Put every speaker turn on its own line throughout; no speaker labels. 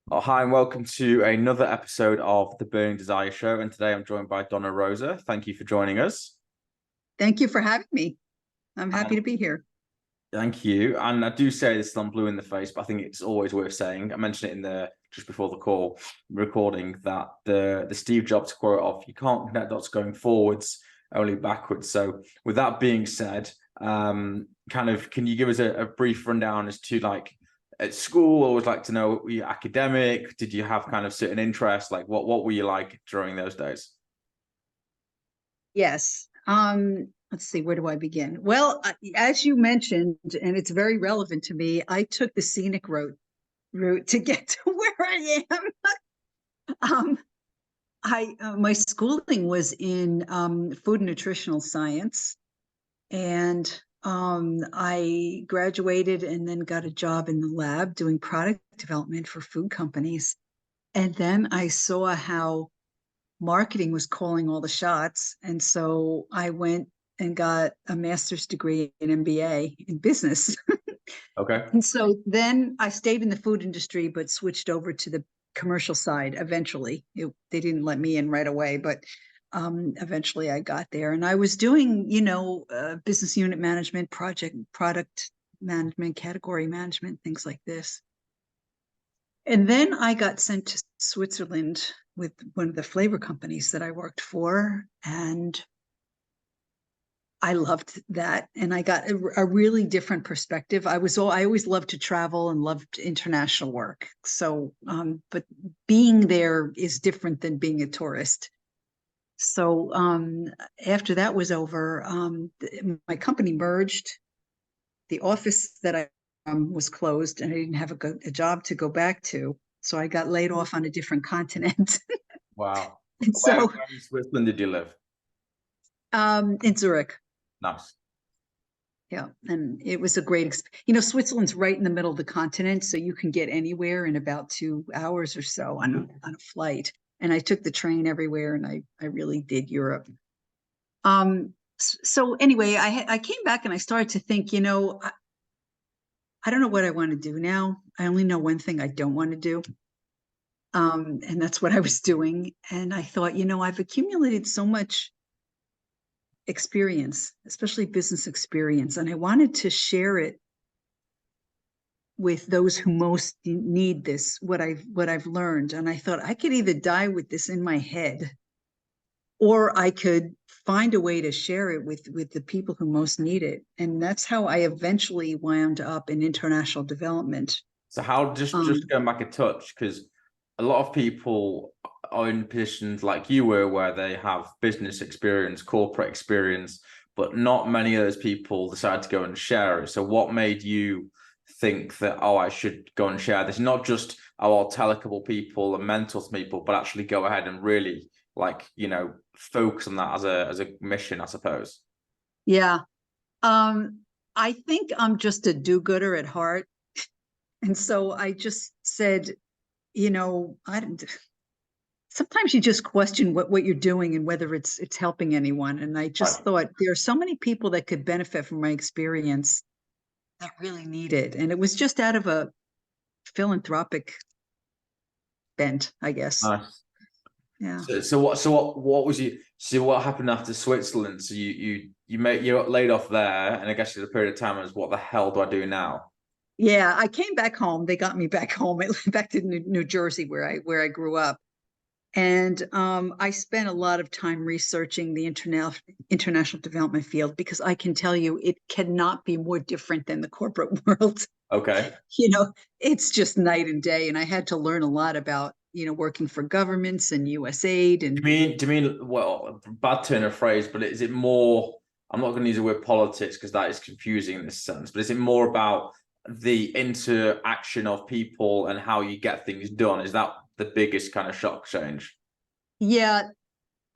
Oh, hi, and welcome to another episode of the Burning Desire Show. And today I'm joined by Donna Rosa. Thank you for joining us.
Thank you for having me. I'm happy
And
to be here.
thank you. And I do say this till I'm blue in the face, but I think it's always worth saying. I mentioned it in the just before the call recording that the Steve Jobs quote of "You can't connect dots going forwards, only backwards." So, with that being said, can you give us a brief rundown as to like at school? I always like to know, were you academic? Did you have kind of certain interests? Like what were you like during those days?
Yes. Let's see, where do I begin? Well, as you mentioned, and it's very relevant to me, I took the scenic route to get to where I am. Um, I My schooling was in food and nutritional science, and I graduated and then got a job in the lab doing product development for food companies. And then I saw how marketing was calling all the shots. And so I went and got a master's degree in MBA in business.
Okay.
And so then I stayed in the food industry, but switched over to the commercial side eventually. They didn't let me in right away, but eventually I got there. And I was doing, business unit management, product management, category management, things like this. And then I got sent to Switzerland with one of the flavor companies that I worked for. And I loved that. And I got a really different perspective. I always loved to travel and loved international work. So, but being there is different than being a tourist. So after that was over, my company merged. The office that I was closed, and I didn't have a job to go back to. So I got laid off on a different continent.
Wow.
And
Where
so
in Switzerland did you live?
in Zurich.
Nice.
Yeah. And it was a great Switzerland's right in the middle of the continent. So you can get anywhere in about 2 hours or so on a flight. And I took the train everywhere, and I really did Europe. So anyway, I came back and I started to think, I don't know what I want to do now. I only know one thing I don't want to do. And that's what I was doing. And I thought, I've accumulated so much experience, especially business experience, and I wanted to share it with those who most need this, what I've learned. And I thought I could either die with this in my head, or I could find a way to share it with the people who most need it. And that's how I eventually wound up in international development.
So how
Um,
just going back a touch, because a lot of people are in positions like you were where they have business experience, corporate experience, but not many of those people decide to go and share it. So what made you think that, oh, I should go and share this? Not just, oh, I'll tell a couple people and mentor some people, but actually go ahead and really focus on that as a mission, I suppose.
yeah. Um, I think I'm just a do-gooder at heart. And so I just said, I don't, sometimes you just question what you're doing and whether it's helping anyone. And I
Right.
just thought there are so many people that could benefit from my experience that really need it. And it was just out of a philanthropic bent, I guess.
Nice.
Yeah.
What was you so what happened after Switzerland? So you got laid off there, and I guess the period of time was what the hell do I do now?
Yeah, I came back home. They got me back home, back to New Jersey, where I grew up. And I spent a lot of time researching the international development field, because I can tell you it cannot be more different than the corporate world.
Okay.
It's just night and day. And I had to learn a lot about, working for governments and US aid. And
Do you mean well, bad turn of phrase, but is it more? I'm not going to use the word politics because that is confusing in this sense, but is it more about the interaction of people and how you get things done? Is that the biggest kind of shock change?
yeah,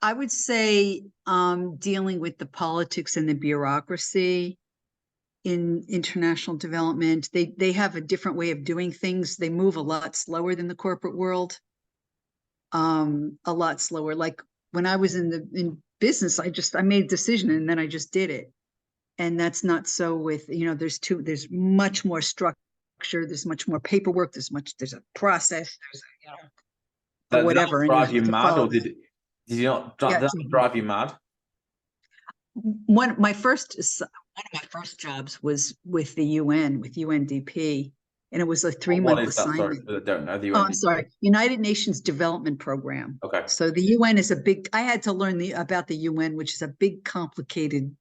I would say dealing with the politics and the bureaucracy in international development. They have a different way of doing things. They move a lot slower than the corporate world. A lot slower. Like when I was in business, I made a decision and then I just did it. And that's not so with, there's much more structure structure. There's much more paperwork. There's a process. There's or
That
whatever, and you
drive you
have to
mad,
follow.
or did you not
Yeah,
did that drive you mad?
one of my first jobs was with the UN, with UNDP, and it was a 3-month
What is that? Sorry,
assignment.
I don't know the
Oh,
UN.
I'm sorry, United Nations Development Program.
Okay.
So the UN is a big. I had to learn about the UN, which is a big, complicated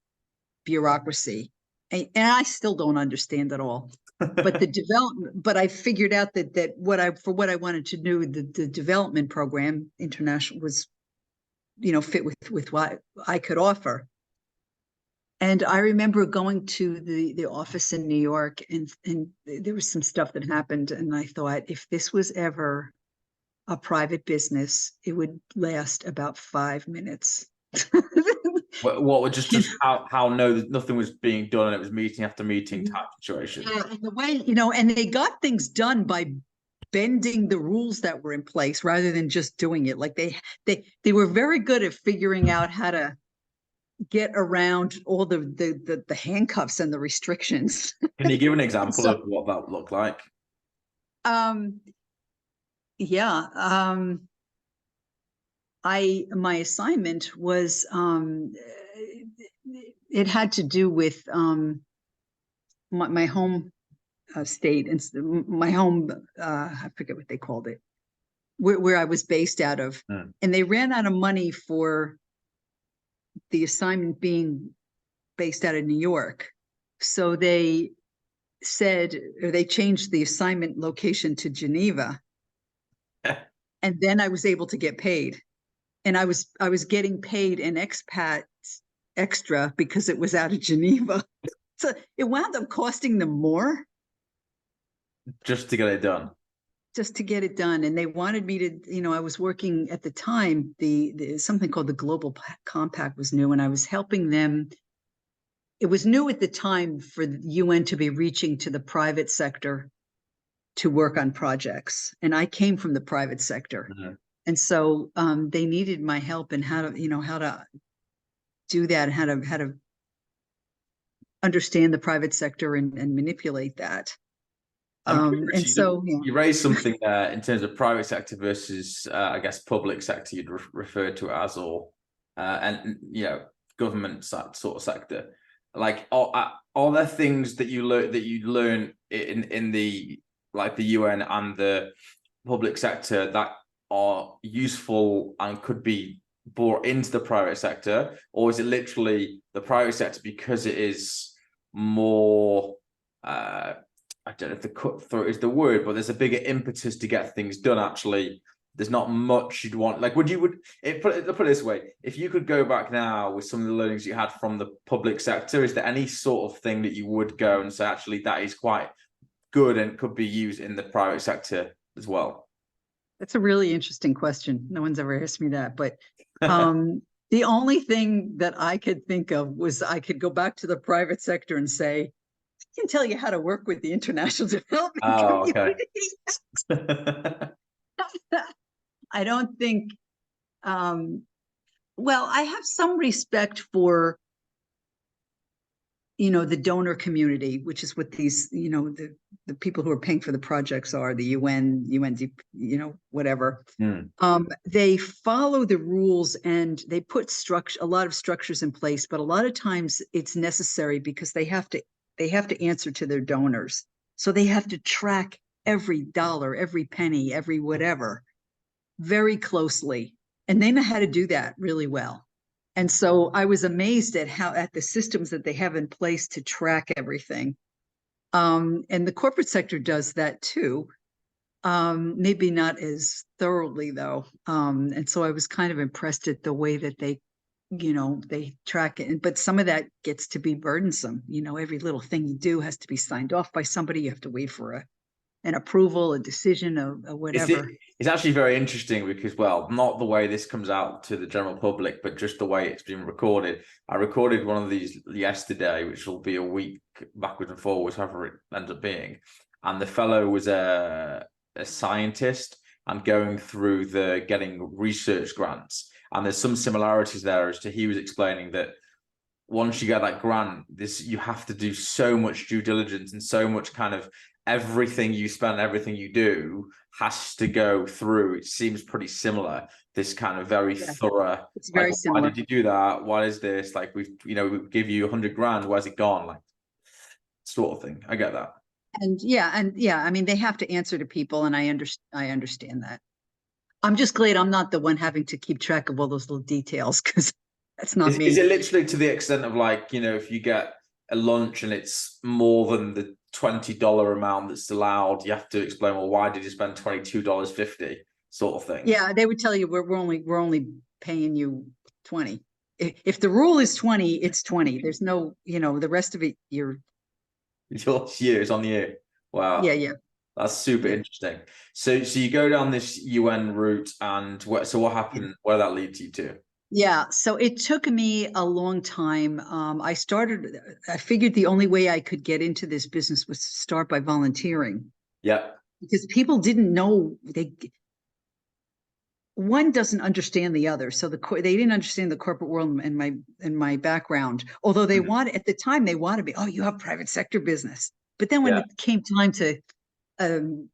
bureaucracy, and I still don't understand it all. But the development, but I figured out that what I wanted to do, the development program international was, fit with what I could offer. And I remember going to the office in New York, and there was some stuff that happened, and I thought, if this was ever a private business, it would last about 5 minutes.
What would just how nothing was being done, and it was meeting after meeting type situation.
Yeah, and the way, and they got things done by bending the rules that were in place rather than just doing it. Like they were very good at figuring out how to get around all the handcuffs and the restrictions.
Can you give an example of what that looked like?
Yeah. My assignment was it had to do with my home state, and my home I forget what they called it, where I was based out of. And they ran out of money for the assignment being based out of New York, so they said, or they changed the assignment location to Geneva. And then I was able to get paid, and I was getting paid an expat extra because it was out of Geneva. So it wound up costing them more
just to get it done.
And they wanted me to, I was working at the time, the something called the Global Compact was new, and I was helping them. It was new at the time for the UN to be reaching to the private sector to work on projects, and I came from the private sector. And so they needed my help in how to do that, and how to understand the private sector and manipulate that. And so
you raised something there in terms of private sector versus I guess public sector, you'd refer to it as, or and government sort of sector. Like, are there things that you learn in the like the UN and the public sector that are useful and could be brought into the private sector, or is it literally the private sector because it is more I don't know if the cutthroat is the word, but there's a bigger impetus to get things done. Actually, there's not much you'd want. Like, put it this way: if you could go back now with some of the learnings you had from the public sector, is there any sort of thing that you would go and say, actually, that is quite good and could be used in the private sector as well?
That's a really interesting question. No one's ever asked me that, but the only thing that I could think of was I could go back to the private sector and say, I can tell you how to work with the international development community.
Okay.
I don't think, well, I have some respect for, the donor community, which is what these, the people who are paying for the projects are, the UN, UNDP, whatever. They follow the rules and they put a lot of structures in place, but a lot of times it's necessary because they have to answer to their donors. So they have to track every dollar, every penny, every whatever very closely. And they know how to do that really well. And so I was amazed at the systems that they have in place to track everything. And the corporate sector does that too. Maybe not as thoroughly though. And so I was kind of impressed at the way that they track it. But some of that gets to be burdensome. Every little thing you do has to be signed off by somebody. You have to wait for an approval, a decision, or whatever.
It's actually very interesting because, well, not the way this comes out to the general public, but just the way it's been recorded. I recorded one of these yesterday, which will be a week backwards and forwards, however it ends up being. And the fellow was a scientist and going through getting research grants. And there's some similarities there as to he was explaining that once you get that grant, you have to do so much due diligence and so much kind of everything you spend, everything you do has to go through. It seems pretty similar. This kind of very thorough,
It's
like,
very
why
similar.
did you do that? What is this? Like, we give you 100 grand. Where's it gone? Like, sort of thing. I get that.
And yeah, I mean, they have to answer to people, and I understand that. I'm just glad I'm not the one having to keep track of all those little details, because that's not
Is
me.
it literally to the extent of, like, if you get a lunch and it's more than the $20 amount that's allowed, you have to explain, well, why did you spend $22.50, sort of thing?
Yeah, they would tell you we're only paying you 20. If the rule is 20, it's 20. There's no, the rest of it,
It's you. It's on you.
yeah,
Wow,
yeah,
that's super
yeah,
interesting. So you go down this UN route, and what
yeah.
happened? Where that leads you to?
Yeah, so it took me a long time. I figured the only way I could get into this business was to start by volunteering,
Yeah,
because people didn't know, one doesn't understand the other. So they didn't understand the corporate world and my background. Although at the time they wanted to be, oh, you have private sector business. But then when
yeah,
it came time um,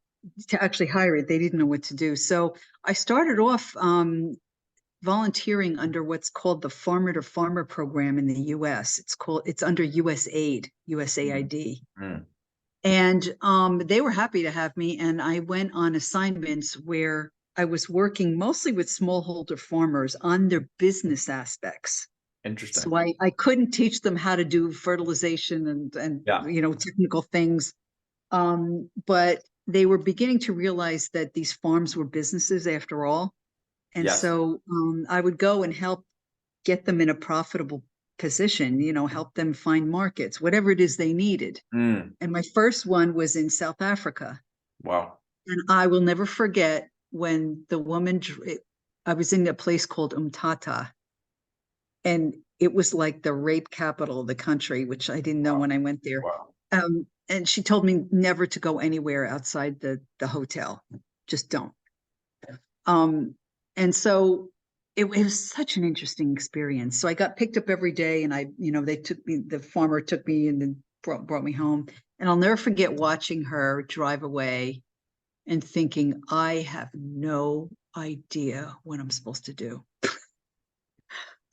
to actually hire it, they didn't know what to do. So I started off volunteering under what's called the Farmer to Farmer program in the U.S. It's under USAID.
Mm.
And they were happy to have me. And I went on assignments where I was working mostly with smallholder farmers on their business aspects.
Interesting.
So I couldn't teach them how to do fertilization and
Yeah,
technical things. But they were beginning to realize that these farms were businesses after all. And
yes.
so I would go and help get them in a profitable position, help them find markets, whatever it is they needed.
Mm.
And my first one was in South Africa.
Wow.
And I will never forget when the woman, I was in a place called Umtata, and it was like the rape capital of the country, which I didn't know
Wow.
when I went there.
Wow.
And she told me never to go anywhere outside the hotel. Just don't. Um, and so it was such an interesting experience. So I got picked up every day, and the farmer took me and then brought me home. And I'll never forget watching her drive away and thinking, I have no idea what I'm supposed to do.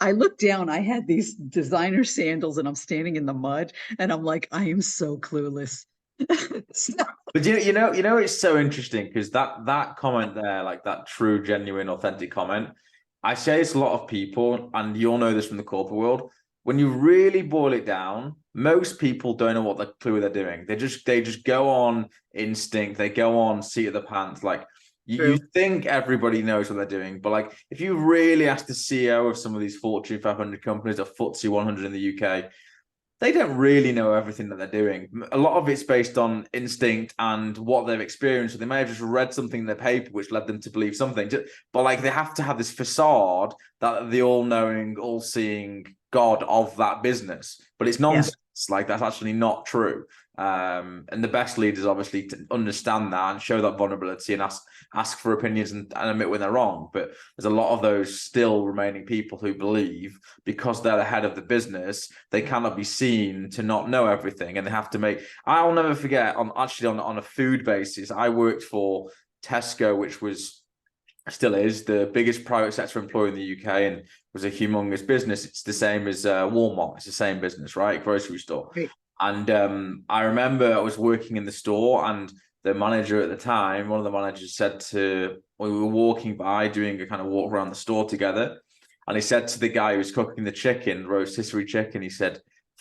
I looked down, I had these designer sandals, and I'm standing in the mud, and I'm like, I am so clueless. So,
But it's so interesting, because that comment there, like that true, genuine, authentic comment, I say it's a lot of people, and you'll know this from the corporate world. When you really boil it down, most people don't know what the clue they're doing. They just go on instinct. They go on seat of the pants. Like, you
true.
think everybody knows what they're doing, but like, if you really ask the CEO of some of these Fortune 500 companies, or FTSE 100 in the UK, they don't really know everything that they're doing. A lot of it's based on instinct and what they've experienced. Or they may have just read something in the paper which led them to believe something. But like, they have to have this facade that the all-knowing, all-seeing God of that business. But it's
Yeah.
nonsense. Like, that's actually not true. And the best leaders obviously to understand that and show that vulnerability and ask for opinions and admit when they're wrong. But there's a lot of those still remaining people who believe, because they're the head of the business, they cannot be seen to not know everything, and they have to make. I'll never forget, on a food basis, I worked for Tesco, which still is the biggest private sector employer in the UK, and was a humongous business. It's the same as Walmart. It's the same business, right? Grocery store.
Right.
And I remember I was working in the store, and the manager at the time, one of the managers we were walking by doing a kind of walk around the store together. And he said to the guy who was cooking the chicken, rotisserie chicken, he said,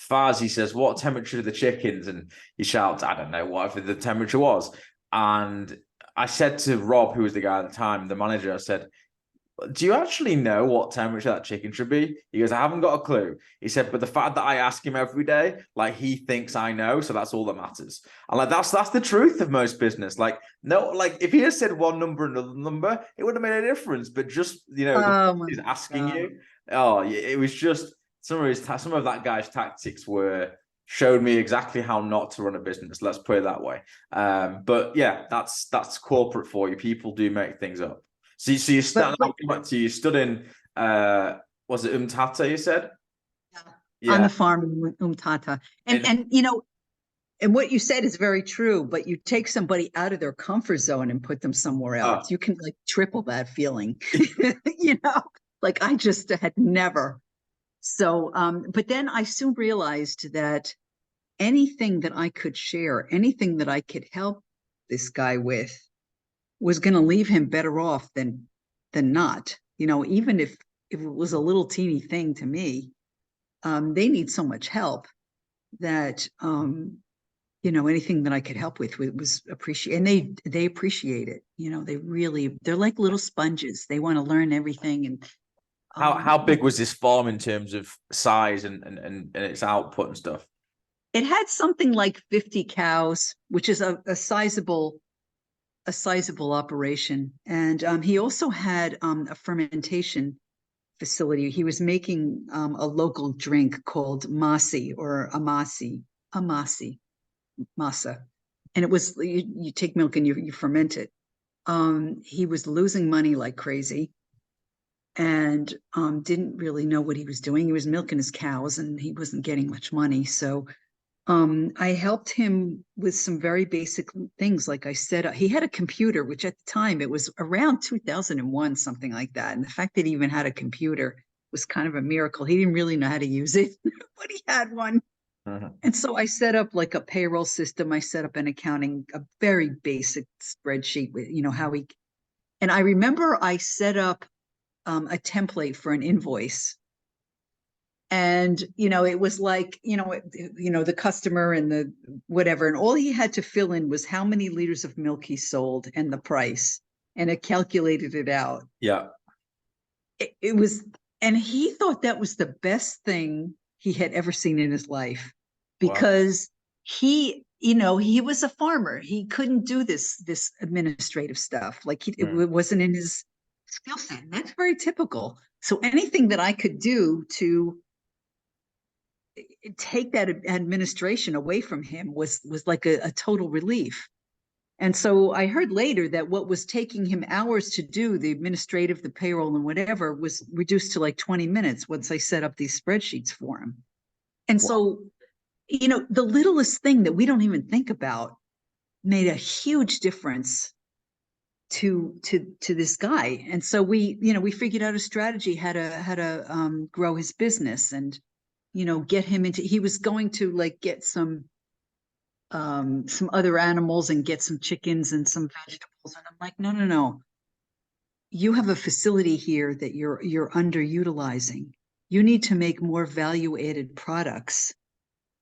Faz, he says, what temperature are the chickens? And he shouts, I don't know, whatever the temperature was. And I said to Rob, who was the guy at the time, the manager, I said, do you actually know what temperature that chicken should be? He goes, I haven't got a clue. He said, but the fact that I ask him every day, like, he thinks I know, so that's all that matters. And like, that's the truth of most business. Like, no, like, if he had said one number, another number, it would have made a difference. But just, the
Oh my
he's asking
God.
you. Oh, it was just some of that guy's tactics showed me exactly how not to run a business. Let's put it that way. But yeah, that's corporate for you. People do make things up. So you
But
you stood in was it Umtata, you said?
on
Yeah.
the farm in Umtata.
In,
And And what you said is very true, but you take somebody out of their comfort zone and put them somewhere else, you can like triple that feeling, you know, like I just had never. So, but then I soon realized that anything that I could share, anything that I could help this guy with was going to leave him better off than not. You know, even if it was a little teeny thing to me, they need so much help that you know, anything that I could help with was appreciated, and they appreciate it. You know, they're like little sponges. They want to learn everything. And
How big was this farm in terms of size and its output and stuff?
it had something like 50 cows, which is a sizable operation. And he also had a fermentation facility. He was making a local drink called masi or amasi masa, and it was you take milk and you ferment it. He was losing money like crazy, and didn't really know what he was doing. He was milking his cows, and he wasn't getting much money. So I helped him with some very basic things. Like I said, he had a computer, which at the time it was around 2001, something like that. And the fact that he even had a computer was kind of a miracle. He didn't really know how to use it, but he had one. And so I set up like a payroll system. I set up an accounting, a very basic spreadsheet with, you know, and I remember I set up a template for an invoice. And, you know, it was like, you know, the customer and the whatever. And all he had to fill in was how many liters of milk he sold and the price. And it calculated it out.
Yeah.
It was, and he thought that was the best thing he had ever seen in his life. Because he, you know, he was a farmer. He couldn't do this administrative stuff. Like it wasn't in his skill set. And that's very typical. So anything that I could do to take that administration away from him was like a total relief. And so I heard later that what was taking him hours to do, the administrative, the payroll, and whatever, was reduced to like 20 minutes once I set up these spreadsheets for him. And so, you know, the littlest thing that we don't even think about made a huge difference to this guy. And so we, you know, we figured out a strategy how to grow his business and, you know, get him into, he was going to like get some other animals and get some chickens and some vegetables. And I'm like, no. You have a facility here that you're underutilizing. You need to make more value added products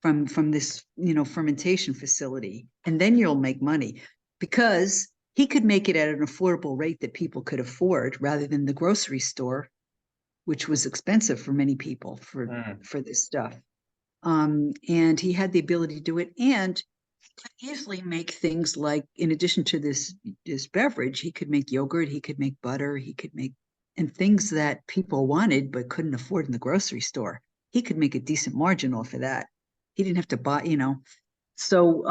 from this, you know, fermentation facility, and then you'll make money, because he could make it at an affordable rate that people could afford rather than the grocery store, which was expensive for many people for this stuff. And he had the ability to do it, and could easily make things like, in addition to this beverage, he could make yogurt, he could make butter, he could make, and things that people wanted but couldn't afford in the grocery store. He could make a decent margin off of that. He didn't have to buy, you know. So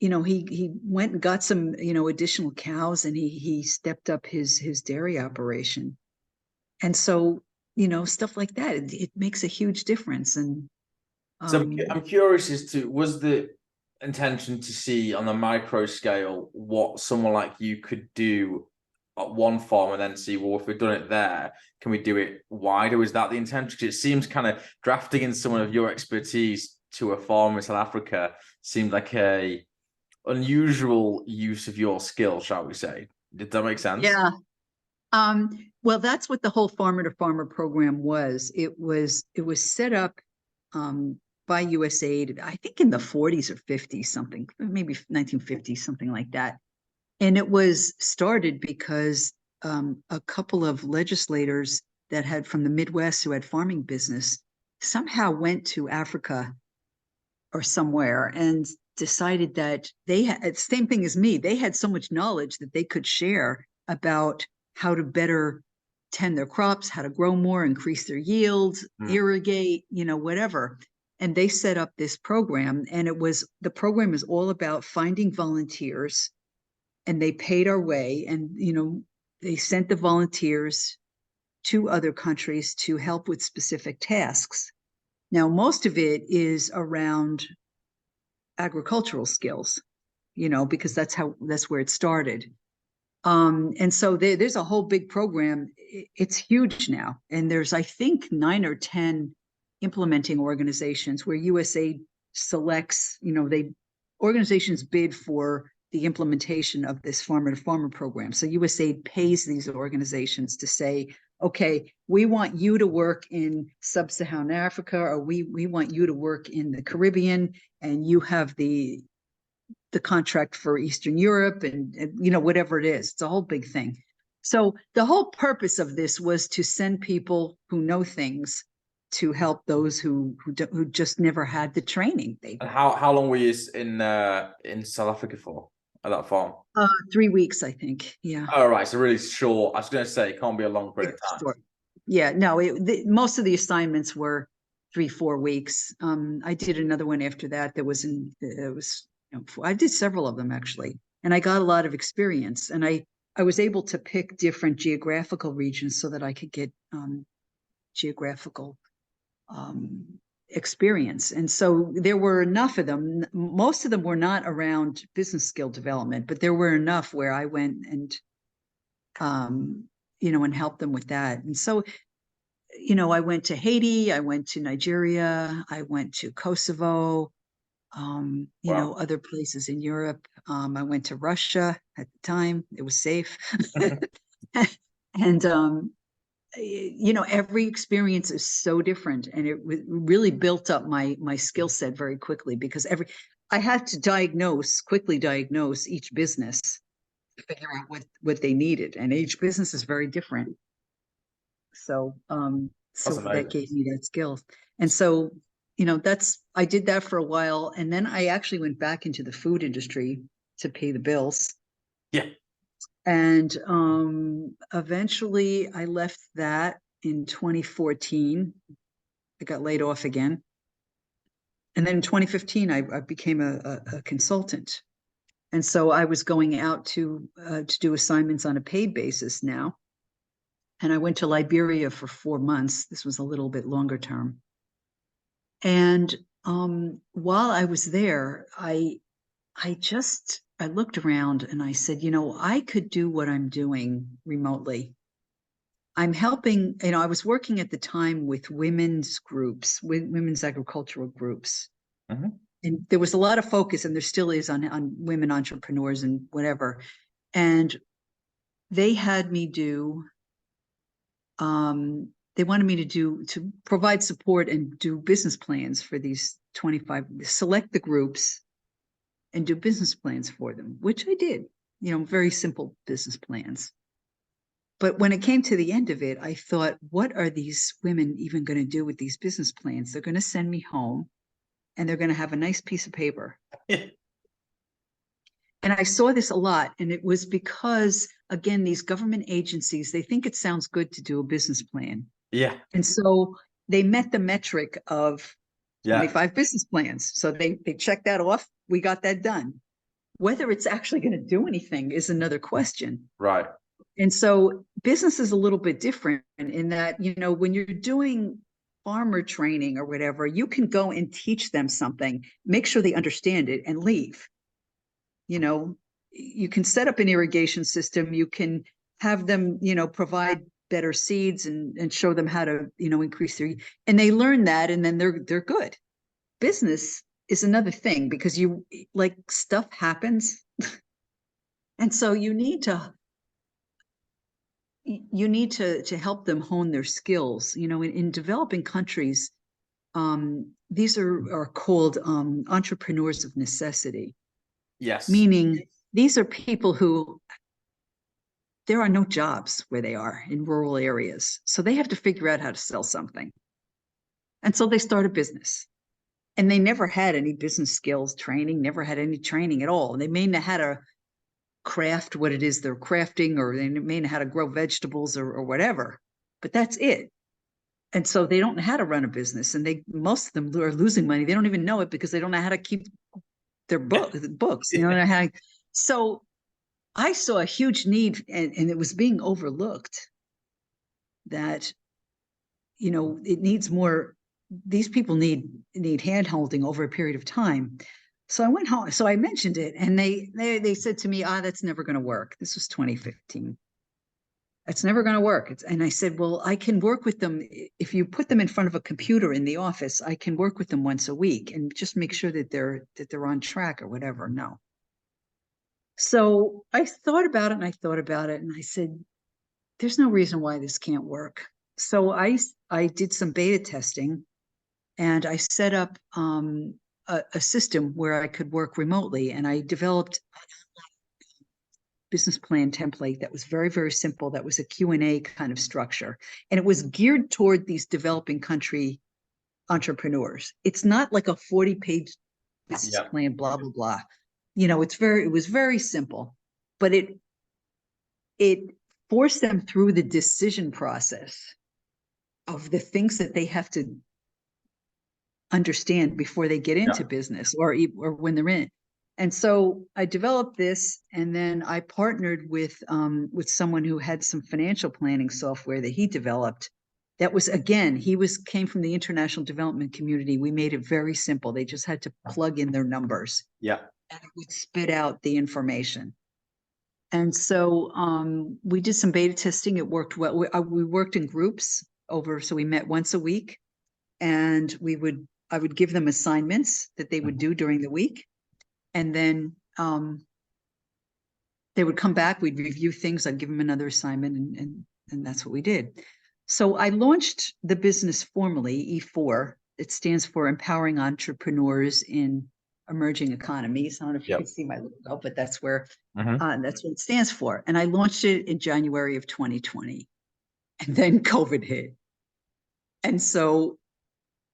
you know, he went and got some, you know, additional cows, and he stepped up his dairy operation. And so, you know, stuff like that, it makes a huge difference. And
so I'm curious as to, was the intention to see on the micro scale what someone like you could do at one farm, and then see, well, if we've done it there, can we do it wider? Was that the intention? Because it seems kind of drafting in someone of your expertise to a farm in South Africa seemed like a unusual use of your skill, shall we say? Did that make sense?
Yeah. Well, that's what the whole farmer to farmer program was. It was set up by USAID, I think in the 40s or 50s, something, maybe 1950s, something like that. And it was started because a couple of legislators that had from the Midwest who had farming business somehow went to Africa or somewhere and decided that they had, same thing as me, they had so much knowledge that they could share about how to better tend their crops, how to grow more, increase their yields, irrigate, you know, whatever. And they set up this program, and the program is all about finding volunteers, and they paid our way, and, you know, they sent the volunteers to other countries to help with specific tasks. Now, most of it is around agricultural skills, because that's where it started. And so there's a whole big program. It's huge now. And there's, I think, 9 or 10 implementing organizations where USAID selects, organizations bid for the implementation of this farmer to farmer program. So USAID pays these organizations to say, okay, we want you to work in sub-Saharan Africa, or we want you to work in the Caribbean, and you have the contract for Eastern Europe, and whatever it is. It's a whole big thing. So the whole purpose of this was to send people who know things to help those who just never had the training.
And how long were you in South Africa for at that farm?
3 weeks, I think. Yeah.
Oh, right. So really short. I was going to say it can't be a long period of time.
Short. Yeah. No. Most of the assignments were 3-4 weeks. I did another one after that. I did several of them actually, and I got a lot of experience. And I was able to pick different geographical regions so that I could get geographical experience. And so there were enough of them. Most of them were not around business skill development, but there were enough where I went and and helped them with that. And so I went to Haiti, I went to Nigeria, I went to Kosovo,
Wow.
other places in Europe. I went to Russia at the time. It was safe. And every experience is so different, and it really built up my skill set very quickly, because I had to quickly diagnose each business, figure out what they needed, and each business is very different. So that gave me that skill. And so I did that for a while, and then I actually went back into the food industry to pay the bills.
Yeah.
And eventually I left that in 2014. I got laid off again. And then in 2015, I became a consultant. And so I was going out to do assignments on a paid basis now. And I went to Liberia for 4 months. This was a little bit longer term. And while I was there, I looked around and I said, I could do what I'm doing remotely. I'm helping, I was working at the time with women's groups, women's agricultural groups.
Mm-hmm.
And there was a lot of focus, and there still is, on women entrepreneurs and whatever. And they had me they wanted me to provide support and do business plans for these 25, select the groups and do business plans for them, which I did, very simple business plans. But when it came to the end of it, I thought, what are these women even going to do with these business plans? They're going to send me home, and they're going to have a nice piece of paper. And I saw this a lot. And it was because, again, these government agencies, they think it sounds good to do a business plan.
Yeah.
And so they met the metric of 25 business plans. So they checked that off. We got that done. Whether it's actually going to do anything is another question.
Right.
And so business is a little bit different in that, when you're doing farmer training or whatever, you can go and teach them something, make sure they understand it, and leave. You can set up an irrigation system. You can have them, provide better seeds and show them how to, increase their, and they learn that, and then they're good. Business is another thing, because stuff happens. And so you need to help them hone their skills. In developing countries, these are called entrepreneurs of necessity.
Yes.
Meaning these are people who, there are no jobs where they are in rural areas. So they have to figure out how to sell something. And so they start a business. And they never had any business skills training, never had any training at all. They may not have how to craft what it is they're crafting, or they may know how to grow vegetables or whatever, but that's it. And so they don't know how to run a business, and most of them are losing money. They don't even know it, because they don't know how to keep their books. So I saw a huge need, and it was being overlooked, that it needs more. These people need hand holding over a period of time. So I went home. So I mentioned it, and they said to me, that's never going to work. This was 2015. It's never going to work. And I said, well, I can work with them. If you put them in front of a computer in the office, I can work with them once a week and just make sure that they're on track or whatever. No. So I thought about it and I thought about it, and I said, there's no reason why this can't work. So I did some beta testing, and I set up a system where I could work remotely, and I developed business plan template that was very, very simple. That was a Q&A kind of structure. And it was geared toward these developing country entrepreneurs. It's not like a 40-page business plan, blah, blah, blah. It was very simple, but it forced them through the decision process of the things that they have to understand before they get into business or when they're in. And so I developed this, and then I partnered with someone who had some financial planning software that he developed. That was, again, came from the international development community. We made it very simple. They just had to plug in their numbers.
Yeah.
And it would spit out the information. And so we did some beta testing. It worked well. We worked in groups so we met once a week, and I would give them assignments that they would do during the week. And then they would come back, we'd review things, I'd give them another assignment, and that's what we did. So I launched the business formally, E4. It stands for Empowering Entrepreneurs in Emerging Economies. I don't know if you can see my logo, but that's what it stands for. And I launched it in January of 2020. And then COVID hit. And so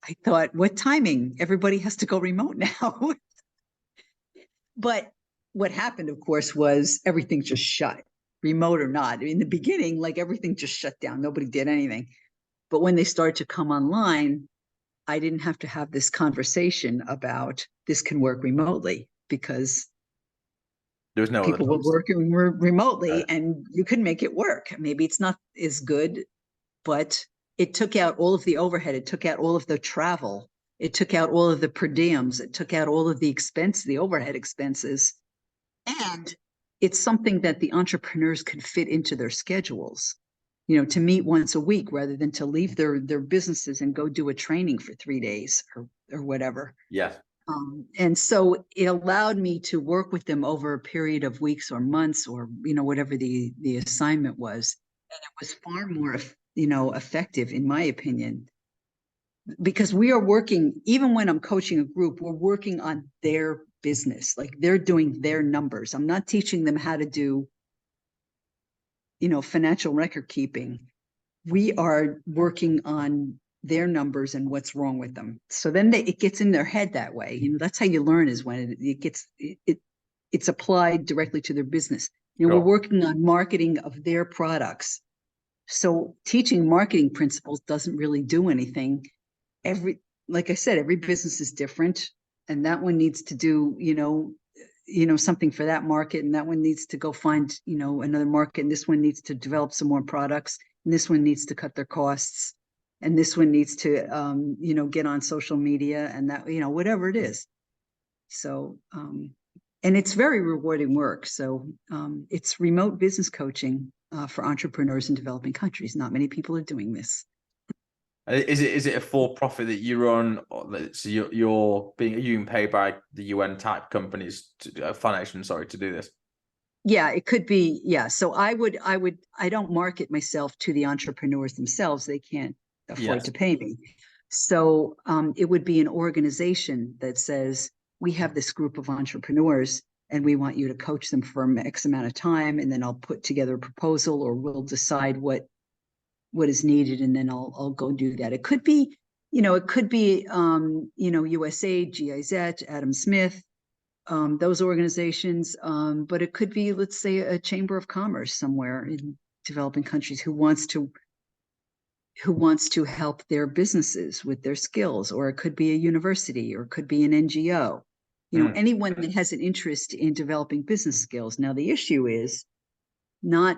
I thought, what timing? Everybody has to go remote now. But what happened, of course, was everything just shut, remote or not. In the beginning, like, everything just shut down. Nobody did anything. But when they started to come online, I didn't have to have this conversation about this can work remotely, because
there was no
people were working remotely, and you can make it work. Maybe it's not as good, but it took out all of the overhead. It took out all of the travel. It took out all of the per diems. It took out all of the overhead expenses. And it's something that the entrepreneurs could fit into their schedules, to meet once a week rather than to leave their businesses and go do a training for 3 days or whatever.
Yes.
And so it allowed me to work with them over a period of weeks or months, or, whatever the assignment was. And it was far more, effective, in my opinion, because we are working, even when I'm coaching a group, we're working on their business. Like, they're doing their numbers. I'm not teaching them how to do, financial record keeping. We are working on their numbers and what's wrong with them. So then it gets in their head that way. That's how you learn, is when it's applied directly to their business. We're working on marketing of their products. So teaching marketing principles doesn't really do anything. Like I said, every business is different, and that one needs to do, something for that market, and that one needs to go find, another market, and this one needs to develop some more products, and this one needs to cut their costs, and this one needs to, get on social media, and that, whatever it is. So, and it's very rewarding work. So it's remote business coaching for entrepreneurs in developing countries. Not many people are doing this.
Is it a for-profit that you run? So you're being paid by the UN type companies, foundation, to do this?
Yeah, it could be. Yeah. So I don't market myself to the entrepreneurs themselves. They can't afford to pay me. So it would be an organization that says, we have this group of entrepreneurs and we want you to coach them for X amount of time. And then I'll put together a proposal, or we'll decide what is needed. And then I'll go do that. It could be, USAID, GIZ, Adam Smith, those organizations. But it could be, let's say, a chamber of commerce somewhere in developing countries who wants to help their businesses with their skills, or it could be a university, or it could be an NGO, anyone that has an interest in developing business skills. Now, the issue is not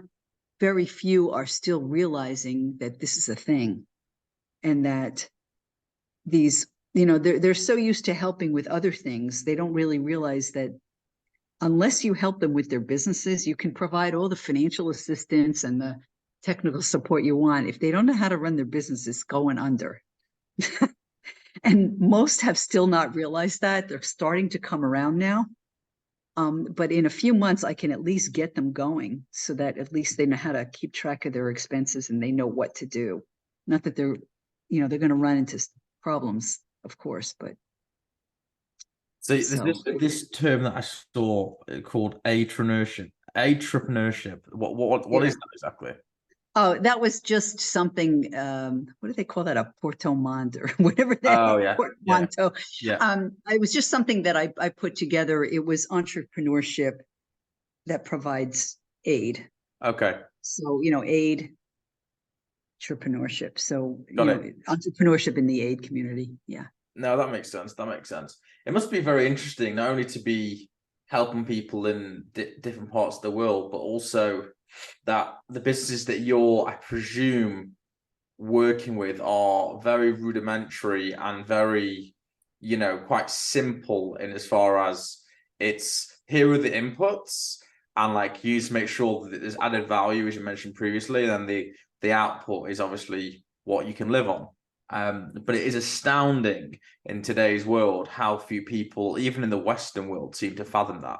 very few are still realizing that this is a thing, and that these they're so used to helping with other things, they don't really realize that unless you help them with their businesses, you can provide all the financial assistance and the technical support you want. If they don't know how to run their businesses, going under. And most have still not realized that. They're starting to come around now. But in a few months, I can at least get them going so that at least they know how to keep track of their expenses and they know what to do. Not that they're going to run into problems, of course, but
So there's this term that I saw called entrepreneurship. Entrepreneurship. What is that exactly?
Oh, that was just something. What do they call that? A portmanteau or whatever that.
Oh yeah,
portmanteau.
yeah.
It was just something that I put together. It was entrepreneurship that provides aid.
Okay.
So aid, entrepreneurship. So
Got it.
Entrepreneurship in the aid community. Yeah.
No, that makes sense. That makes sense. It must be very interesting, not only to be helping people in different parts of the world, but also that the businesses that you're, I presume, working with are very rudimentary and very, quite simple in as far as it's here are the inputs and like you just make sure that there's added value, as you mentioned previously, then the output is obviously what you can live on. But it is astounding in today's world how few people, even in the Western world, seem to fathom that.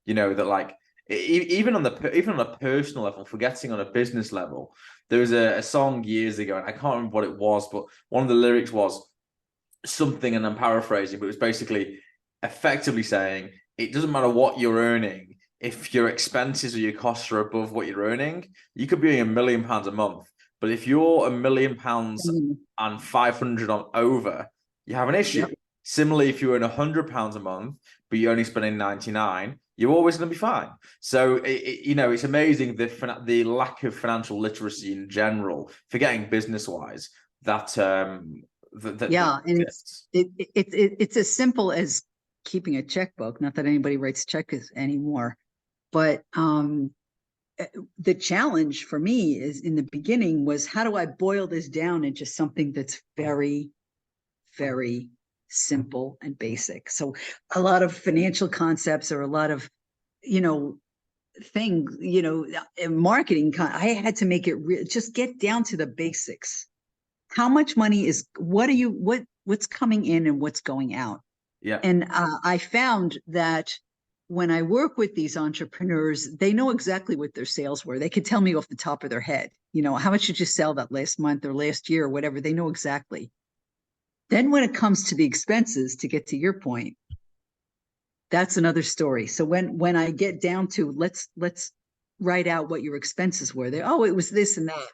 That like even on a personal level, forgetting on a business level, there was a song years ago, and I can't remember what it was, but one of the lyrics was something, and I'm paraphrasing, but it was basically effectively saying it doesn't matter what you're earning. If your expenses or your costs are above what you're earning, you could be earning £1 million a month. But if you're £1 million and 500 on over, you have an issue. Yep. Similarly, if you earn £100 a month, but you're only spending 99, you're always going to be fine. So, it's amazing the lack of financial literacy in general, forgetting business-wise, and
it's as simple as keeping a checkbook. Not that anybody writes checks anymore, but the challenge for me is in the beginning was how do I boil this down into something that's very, very simple and basic. So a lot of financial concepts or a lot of, things, marketing, I had to make it just get down to the basics. How much money is, what's coming in and what's going out?
Yeah.
And I found that when I work with these entrepreneurs, they know exactly what their sales were. They could tell me off the top of their head, how much did you sell that last month or last year or whatever? They know exactly. Then when it comes to the expenses, to get to your point, that's another story. So when I get down to let's write out what your expenses were, it was this and that.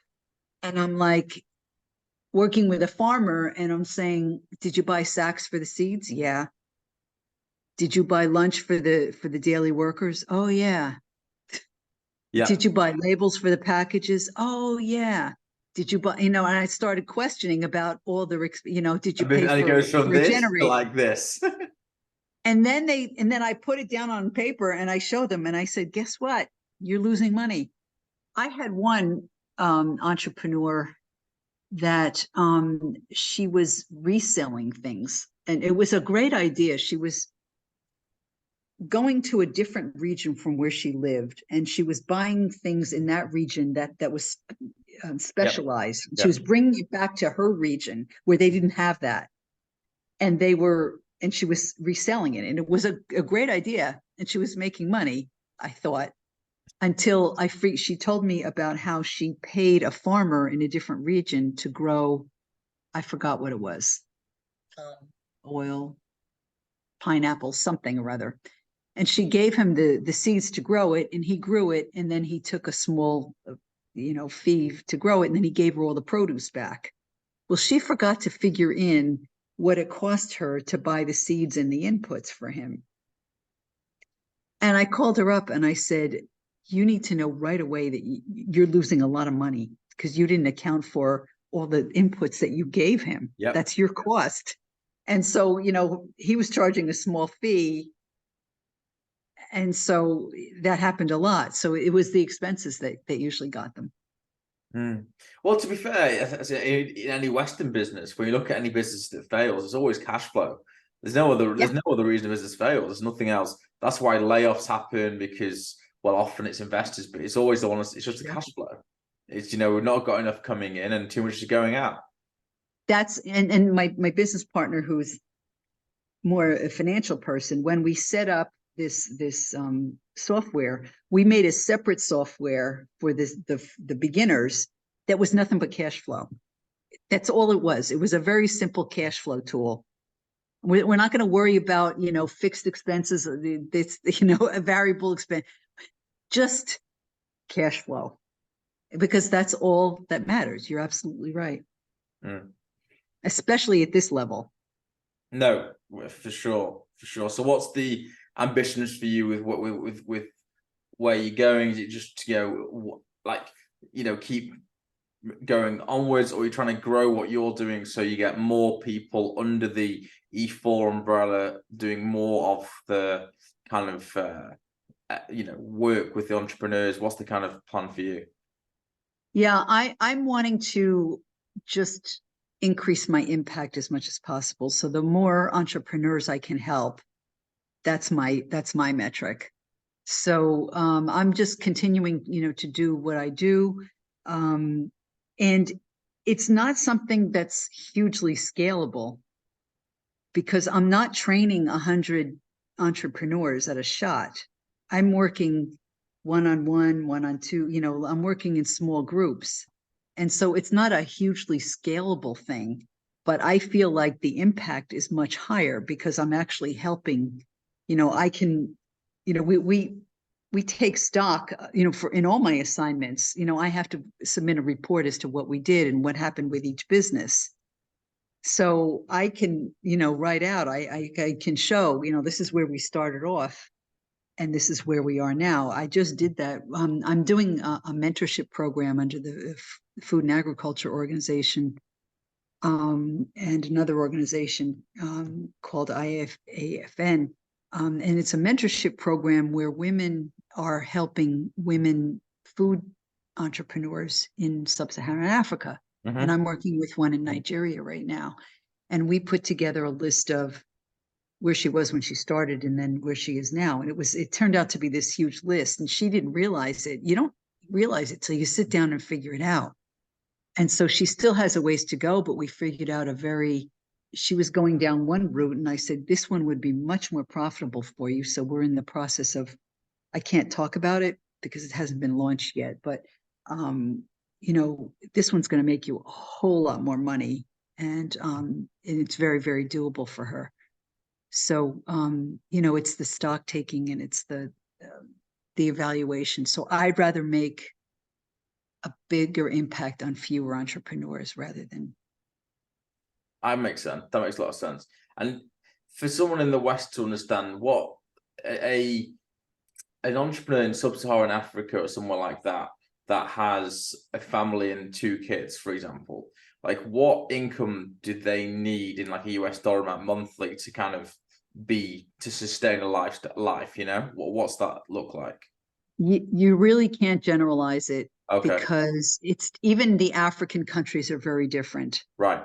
And I'm like working with a farmer and I'm saying, did you buy sacks for the seeds? Yeah. Did you buy lunch for the daily workers? Oh yeah.
Yeah.
Did you buy labels for the packages? Oh yeah. Did you buy, and I started questioning about all the, did you pay
and
for,
it goes from this
generate?
to like this.
And then I put it down on paper and I showed them and I said, guess what? You're losing money. I had one entrepreneur that she was reselling things and it was a great idea. She was going to a different region from where she lived and she was buying things in that region that was specialized. Yep. She was bringing it back to her region where they didn't have that. And she was reselling it. And it was a great idea. And she was making money, I thought, until she told me about how she paid a farmer in a different region to grow, I forgot what it was, oil, pineapple, something or other. And she gave him the seeds to grow it and he grew it. And then he took a small, fee to grow it. And then he gave her all the produce back. Well, she forgot to figure in what it cost her to buy the seeds and the inputs for him. And I called her up and I said, you need to know right away that you're losing a lot of money because you didn't account for all the inputs that you gave him. Yep. That's your cost. And so, he was charging a small fee. And so that happened a lot. So it was the expenses that usually got them.
Mm. Well, to be fair, in any Western business, when you look at any business that fails, there's always cash flow.
Yeah,
There's no other reason a business fails. There's nothing else. That's why layoffs happen, because, well, often it's investors, but it's always the one. It's just the
yeah.
cash flow. It's, we've not got enough coming in and too much is going out.
That's and my business partner, who's more a financial person, when we set up this software, we made a separate software for the beginners that was nothing but cash flow. That's all it was. It was a very simple cash flow tool. We're not going to worry about, fixed expenses, this, a variable expense, just cash flow, because that's all that matters. You're absolutely right,
Mm.
especially at this level.
No, for sure, for sure. So, what's the ambitions for you with with where you're going? Is it just to keep going onwards, or are you trying to grow what you're doing so you get more people under the E4 umbrella doing more of the kind of work with the entrepreneurs? What's the kind of plan for you?
Yeah, I'm wanting to just increase my impact as much as possible. So the more entrepreneurs I can help, that's my metric. So I'm just continuing, to do what I do. And it's not something that's hugely scalable, because I'm not training 100 entrepreneurs at a shot. I'm working one-on-one, one-on-two, I'm working in small groups. And so it's not a hugely scalable thing, but I feel like the impact is much higher because I'm actually helping. I can, we take stock, for in all my assignments, I have to submit a report as to what we did and what happened with each business. So I can, write out, I can show, this is where we started off and this is where we are now. I just did that. I'm doing a mentorship program under the Food and Agriculture Organization, and another organization called IFAFN. And it's a mentorship program where women are helping women food entrepreneurs in sub-Saharan Africa. And I'm working with one in Nigeria right now. And we put together a list of where she was when she started and then where she is now. And it turned out to be this huge list. And she didn't realize it. You don't realize it till you sit down and figure it out. And so she still has a ways to go, but we figured out she was going down one route. And I said, this one would be much more profitable for you. So we're in the process of, I can't talk about it because it hasn't been launched yet, but this one's going to make you a whole lot more money. And it's very, very doable for her. So, it's the stock taking and it's the evaluation. So I'd rather make a bigger impact on fewer entrepreneurs rather than.
That makes sense. That makes a lot of sense. And for someone in the West to understand what an entrepreneur in sub-Saharan Africa or somewhere like that has a family and 2 kids, for example, like what income do they need in like a US dollar amount monthly to kind of to sustain a life? What's that look like?
You really can't generalize it,
Okay.
because it's even the African countries are very different.
Right.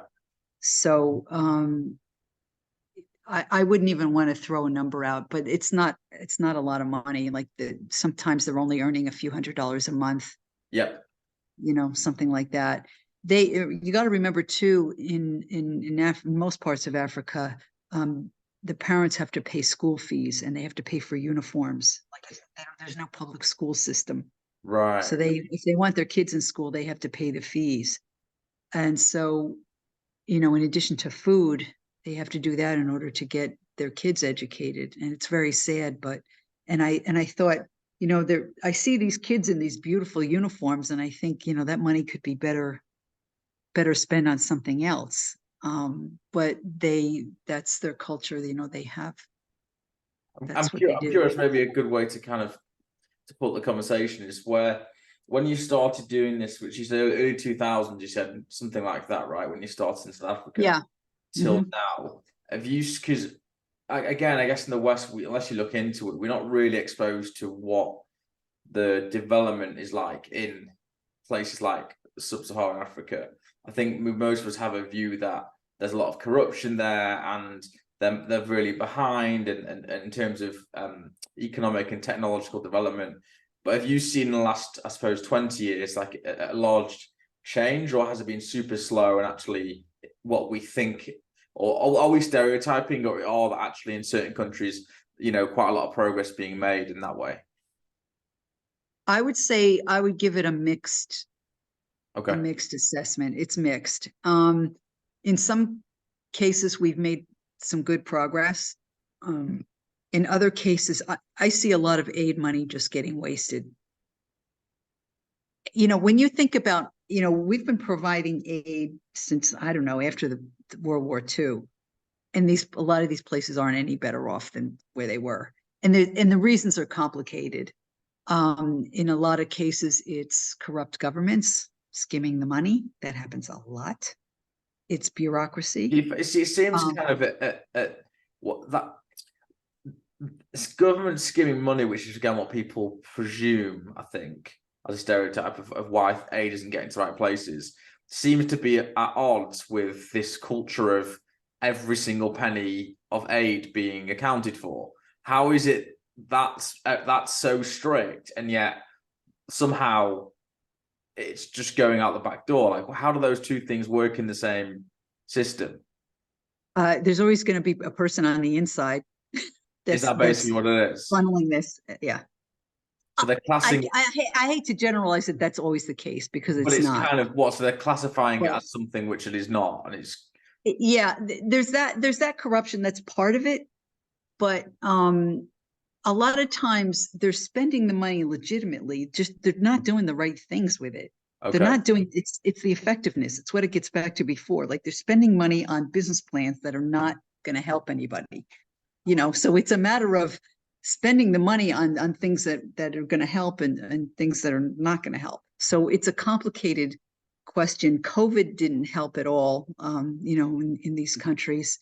So I wouldn't even want to throw a number out, but it's not a lot of money. Like sometimes they're only earning a few $100s a month.
Yep.
Something like that. You got to remember too, in most parts of Africa, the parents have to pay school fees and they have to pay for uniforms. Like there's no public school system.
Right.
So if they want their kids in school, they have to pay the fees. And so, in addition to food, they have to do that in order to get their kids educated. And it's very sad, and I thought, I see these kids in these beautiful uniforms and I think, that money could be better spent on something else. But that's their culture, they have, that's what they
I'm
do.
curious, maybe a good way to kind of to put the conversation is where when you started doing this, which is early 2000s, you said something like that, right? When you started in South Africa,
Yeah.
till now, have you? Because again, I guess in the West, unless you look into it, we're not really exposed to what the development is like in places like sub-Saharan Africa. I think most of us have a view that there's a lot of corruption there, and they're really behind, and in terms of economic and technological development. But have you seen in the last, I suppose, 20 years, like a large change, or has it been super slow and actually what we think, or are we stereotyping, or are actually in certain countries, quite a lot of progress being made in that way?
I would say I would give it a mixed
Okay.
assessment. It's mixed. In some cases, we've made some good progress. In other cases, I see a lot of aid money just getting wasted. When you think about, we've been providing aid since, I don't know, after the World War II, and a lot of these places aren't any better off than where they were. And the reasons are complicated. In a lot of cases, it's corrupt governments skimming the money. That happens a lot. It's bureaucracy.
It seems kind of what that it's government skimming money, which is again what people presume, I think, as a stereotype of why aid isn't getting to the right places, seems to be at odds with this culture of every single penny of aid being accounted for. How is it that's so strict, and yet somehow it's just going out the back door? Like, how do those two things work in the same system?
There's always going to be a person on the inside
Is that basically what it is?
funneling this. Yeah.
So they're classing.
I hate to generalize that that's always the case, because it's not.
Kind of what? So they're classifying it as something which it is not, and it's.
Yeah, there's that corruption that's part of it, but a lot of times they're spending the money legitimately, just they're not doing the right things with it.
Okay.
They're not doing it's the effectiveness. It's what it gets back to before. Like, they're spending money on business plans that are not going to help anybody. So it's a matter of spending the money on things that are going to help, and things that are not going to help. So it's a complicated question. COVID didn't help at all, in these countries.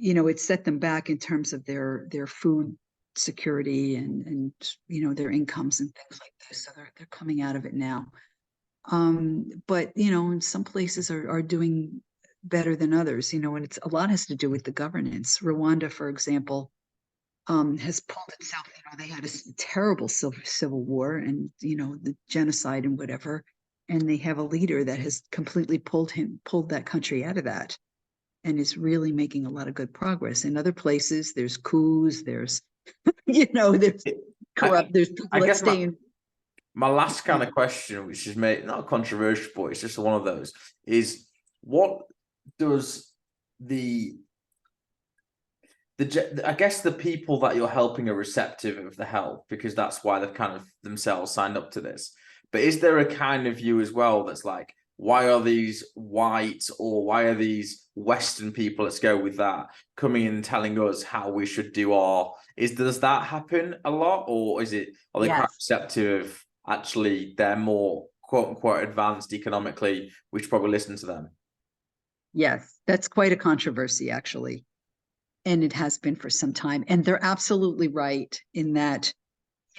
It set them back in terms of their food security and their incomes and things like this. So they're coming out of it now. But in some places are doing better than others, and a lot has to do with the governance. Rwanda, for example, has pulled itself, they had a terrible civil war, and the genocide and whatever, and they have a leader that has completely pulled that country out of that, and is really making a lot of good progress. In other places, there's coups, there's there's corrupt, there's people that stay in.
My last kind of question, which is not controversial, but it's just one of those, is what does I guess the people that you're helping are receptive of the help, because that's why they've kind of themselves signed up to this. But is there a kind of view as well that's like, why are these white, or why are these Western people, let's go with that, coming in and telling us how we should do does that happen a lot, or are they quite receptive of, actually they're more quote unquote advanced economically, we should probably listen to them?
Yes, that's quite a controversy, actually. And it has been for some time. And they're absolutely right in that,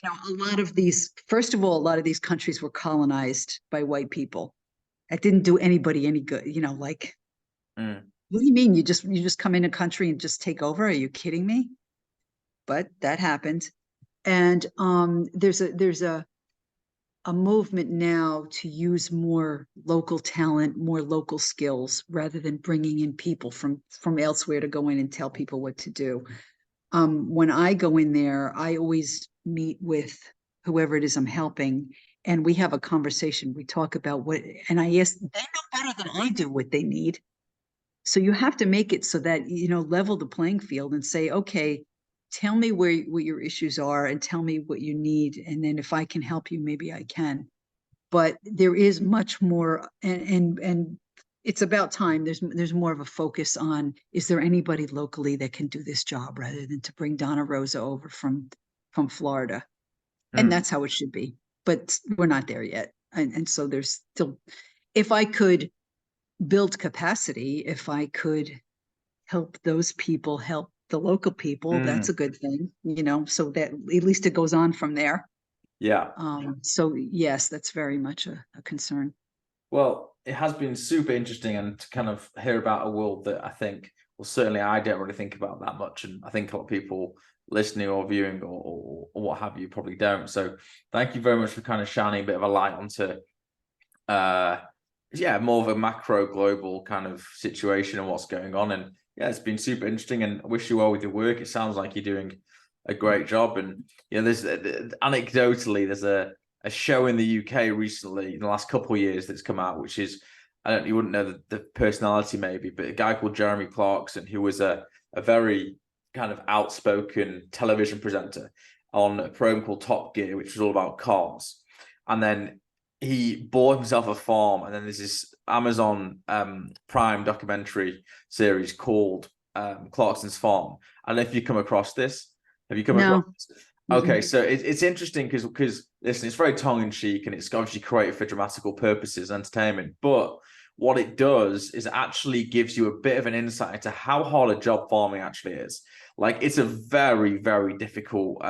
a lot of these countries were colonized by white people. That didn't do anybody any good, what do you mean? You just come in a country and just take over? Are you kidding me? But that happened. And there's a movement now to use more local talent, more local skills, rather than bringing in people from elsewhere to go in and tell people what to do. When I go in there, I always meet with whoever it is I'm helping, and we have a conversation. We talk about and I ask, they know better than I do what they need. So you have to make it so that, level the playing field and say, okay, tell me what your issues are, and tell me what you need. And then if I can help you, maybe I can. But there is much more, and it's about time. There's more of a focus on, is there anybody locally that can do this job, rather than to bring Donna Rosa over from Florida. And that's how it should be. But we're not there yet. And so there's still, if I could build capacity, if I could help those people help the local people, that's a good thing, so that at least it goes on from there.
Yeah.
So yes, that's very much a concern.
Well, it has been super interesting and to kind of hear about a world that I think, well, certainly I don't really think about that much. And I think a lot of people listening or viewing or what have you probably don't. So thank you very much for kind of shining a bit of a light onto, yeah, more of a macro global kind of situation and what's going on. And yeah, it's been super interesting and I wish you well with your work. It sounds like you're doing a great job. And, you know, there's anecdotally, there's a show in the UK recently in the last couple of years that's come out, which is, you wouldn't know the personality maybe, but a guy called Jeremy Clarkson, who was a very kind of outspoken television presenter on a program called Top Gear, which was all about cars. And then he bought himself a farm, and then there's this Amazon Prime documentary series called Clarkson's Farm. I don't know if you come across this. Have you come across this? Okay, so it's interesting because listen, it's very tongue in cheek and it's obviously created for dramatical purposes, entertainment. But what it does is it actually gives you a bit of an insight into how hard a job farming actually is. Like it's a very, very difficult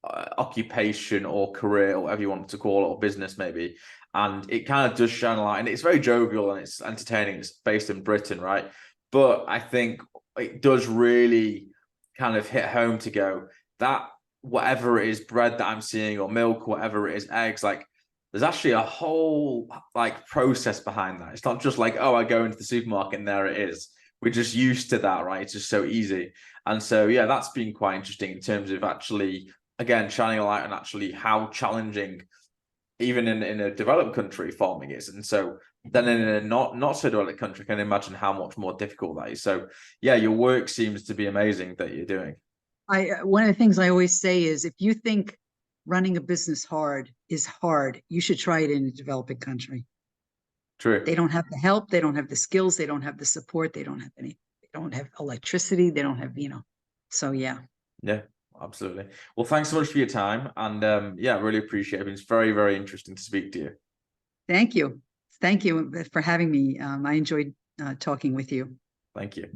occupation or career, or whatever you want to call it, or business maybe. And it kind of does shine a light, and it's very jovial and it's entertaining. It's based in Britain, right? But I think it does really kind of hit home to go that whatever it is, bread that I'm seeing or milk, whatever it is, eggs, like there's actually a whole like process behind that. It's not just like, oh, I go into the supermarket and there it is. We're just used to that, right? It's just so easy. And so, yeah, that's been quite interesting in terms of actually, again, shining a light on actually how challenging even in a developed country farming is. And so then in a not so developed country, I can imagine how much more difficult that is. So yeah, your work seems to be amazing that you're doing.
One of the things I always say is if you think running a business is hard, you should try it in a developing country.
True.
They don't have the help, they don't have the skills, they don't have the support, they don't have they don't have electricity, they don't have, so yeah.
Yeah, absolutely. Well, thanks so much for your time. And yeah, really appreciate it. It's very, very interesting to speak to you.
Thank you. Thank you for having me. I enjoyed talking with you.
Thank you.